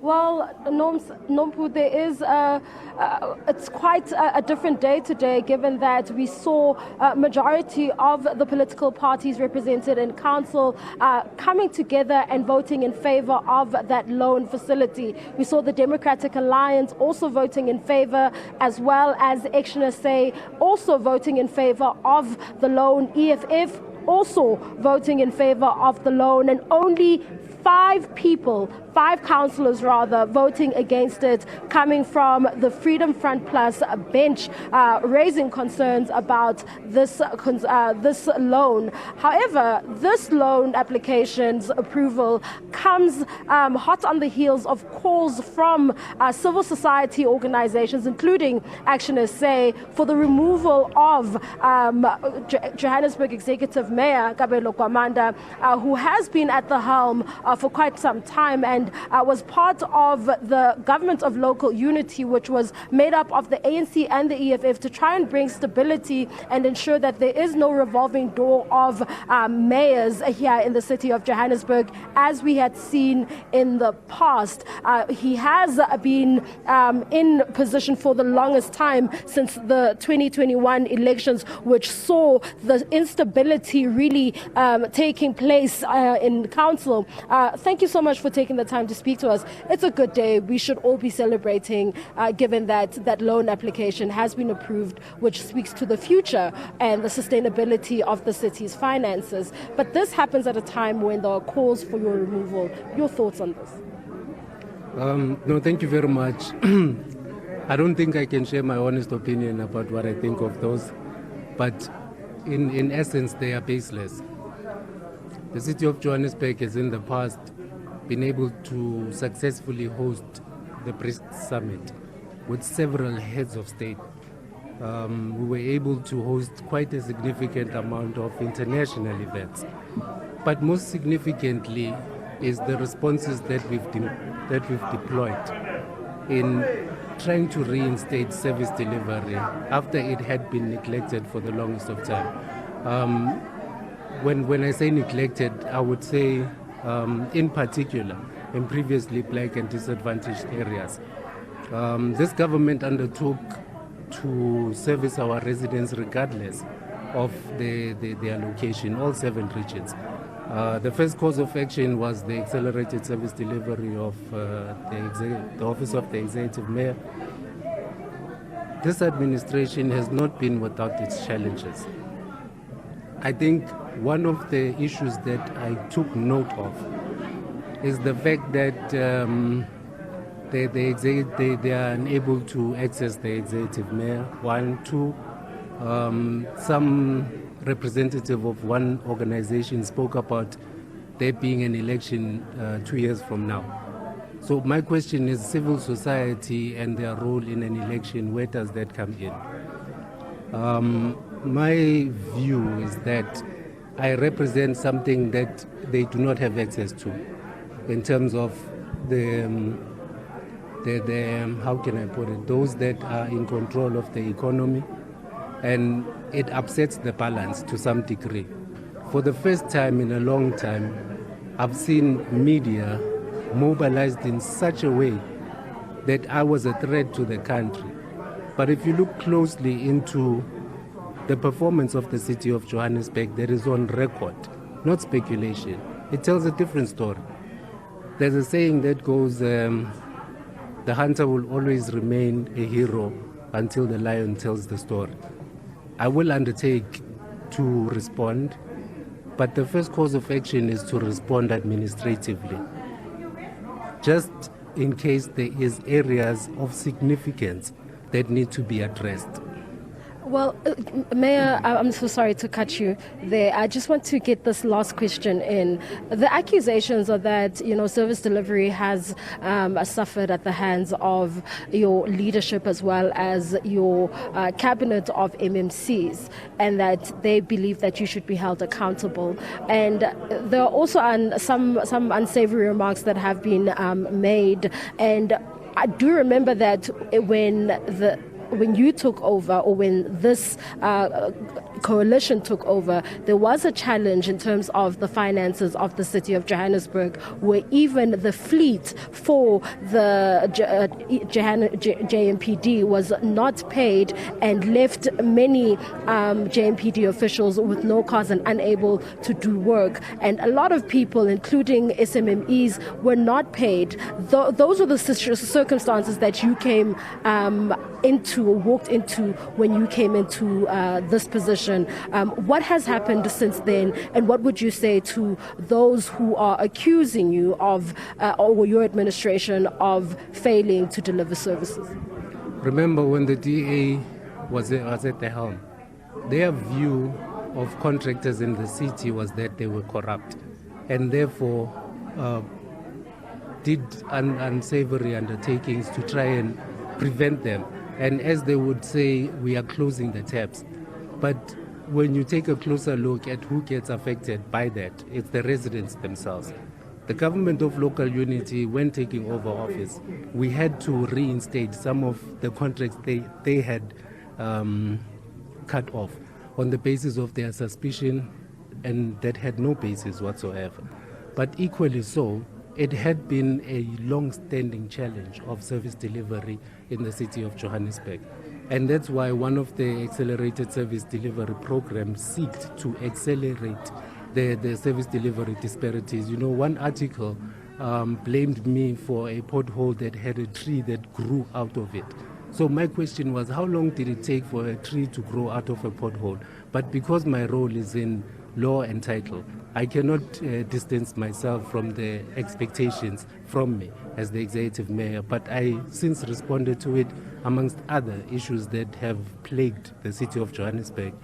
Well, Nompu, it's quite a different day today, given that we saw a majority of the political parties represented in council coming together and voting in favor of that loan facility. We saw the Democratic Alliance also voting in favor, as well as Action SA also voting in favor of the loan, EFF also voting in favor of the loan, and only five councillors voting against it, coming from the Freedom Front Plus bench, raising concerns about this loan. However, this loan application's approval comes hot on the heels of calls from civil society organizations, including Action SA, for the removal of Johannesburg Executive Mayor Kabelo Gwamanda, who has been at the helm for quite some time and was part of the government of local unity, which was made up of the ANC and the EFF, to try and bring stability and ensure that there is no revolving door of mayors here in the city of Johannesburg, as we had seen in the past. He has been in position for the longest time, since the 2021 elections, which saw the instability really taking place in council. Thank you so much for taking the time to speak to us. It's a good day. We should all be celebrating, given that loan application has been approved, which speaks to the future and the sustainability of the city's finances. But this happens at a time when there are calls for your removal. Your thoughts on this? No, thank you very much. I don't think I can share my honest opinion about what I think of those, but in essence, they are baseless. The city of Johannesburg has in the past been able to successfully host the BRICS summit with several heads of state. We were able to host quite a significant amount of international events. But most significantly is the responses that we've deployed in trying to reinstate service delivery after it had been neglected for the longest of time. When I say neglected, I would say in particular in previously black and disadvantaged areas. This government undertook to service our residents regardless of their location, all 7 regions. The first course of action was the accelerated service delivery of the Office of the Executive Mayor. This administration has not been without its challenges. I think one of the issues that I took note of is the fact that they are unable to access the executive mayor. 1, 2, some representative of one organization spoke about there being an election 2 years from now. So my question is, civil society and their role in an election, where does that come in? My view is that I represent something that they do not have access to in terms of the how can I put it, those that are in control of the economy, and it upsets the balance to some degree. For the first time in a long time, I've seen media mobilized in such a way that I was a threat to the country. But if you look closely into the performance of the city of Johannesburg, that is on record, not speculation. It tells a different story. There's a saying that goes, the hunter will always remain a hero until the lion tells the story. I will undertake to respond, but the first course of action is to respond administratively, just in case there is areas of significance that need to be addressed. Well, Mayor, I'm so sorry to cut you there. I just want to get this last question in. The accusations are that, service delivery has suffered at the hands of your leadership as well as your cabinet of MMCs, and that they believe that you should be held accountable. And there are also some unsavory remarks that have been made. And I do remember that when you took over, or when this coalition took over, there was a challenge in terms of the finances of the city of Johannesburg, where even the fleet for the JMPD was not paid and left many JMPD officials with no cars and unable to do work. And a lot of people, including SMMEs, were not paid. Those were the circumstances that you came walked into when you came into this position. What has happened since then, and what would you say to those who are accusing you of, or your administration, of failing to deliver services? Remember, when the DA was at the helm, their view of contractors in the city was that they were corrupt, and therefore did unsavory undertakings to try and prevent them. And as they would say, we are closing the taps. But when you take a closer look at who gets affected by that, it's the residents themselves. The government of local unity, when taking over office, we had to reinstate some of the contracts they had cut off on the basis of their suspicion, and that had no basis whatsoever. But equally so, it had been a long-standing challenge of service delivery in the city of Johannesburg. And that's why one of the accelerated service delivery programs seeked to accelerate the service delivery disparities. You know, one article blamed me for a pothole that had a tree that grew out of it. So my question was, how long did it take for a tree to grow out of a pothole? But because my role is in law and title, I cannot distance myself from the expectations from me as the executive mayor, but I since responded to it amongst other issues that have plagued the city of Johannesburg.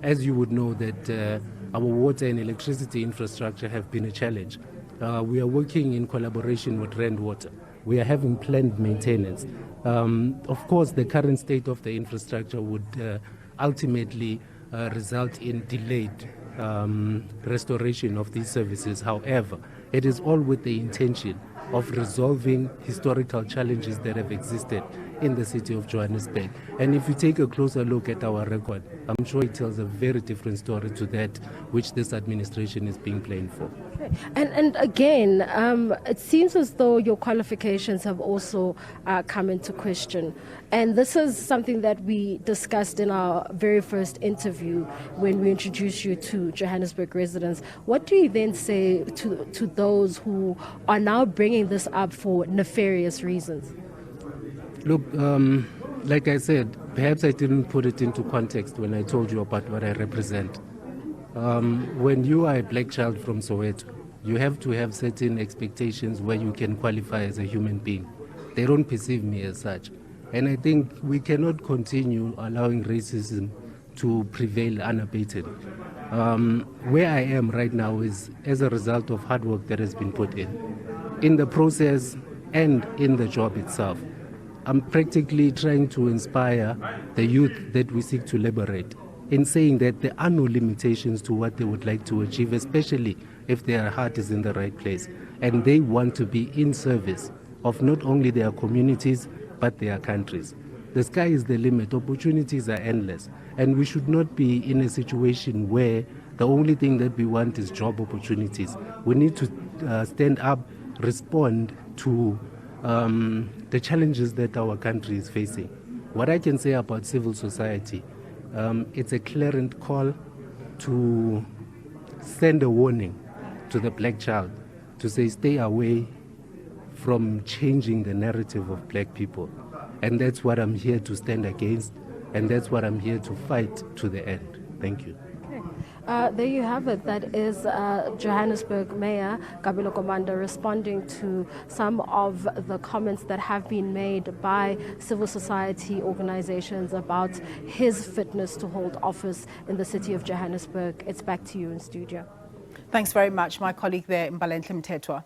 As you would know, that our water and electricity infrastructure have been a challenge. We are working in collaboration with Rand Water. We are having planned maintenance. Of course, the current state of the infrastructure would ultimately result in delayed restoration of these services. However, it is all with the intention of resolving historical challenges that have existed in the city of Johannesburg. And if you take a closer look at our record, I'm sure it tells a very different story to that which this administration is being blamed for. And again, it seems as though your qualifications have also come into question. And this is something that we discussed in our very first interview when we introduced you to Johannesburg residents. What do you then say to those who are now bringing this up for nefarious reasons? Look, like I said, perhaps I didn't put it into context when I told you about what I represent. When you are a black child from Soweto, you have to have certain expectations where you can qualify as a human being. They don't perceive me as such. And I think we cannot continue allowing racism to prevail unabated. Where I am right now is as a result of hard work that has been put in the process and in the job itself. I'm practically trying to inspire the youth that we seek to liberate in saying that there are no limitations to what they would like to achieve, especially if their heart is in the right place and they want to be in service of not only their communities but their countries. The sky is the limit. Opportunities are endless, and we should not be in a situation where the only thing that we want is job opportunities. We need to stand up, respond to the challenges that our country is facing. What I can say about civil society, it's a clarion call to send a warning to the black child to say stay away from changing the narrative of black people. And that's what I'm here to stand against, and that's what I'm here to fight to the end. Thank you. There you have it. That is Johannesburg Mayor Kabelo Gwamanda responding to some of the comments that have been made by civil society organizations about his fitness to hold office in the city of Johannesburg. It's back to you in studio. Thanks very much, my colleague there, Mbalenhle Mthethwa.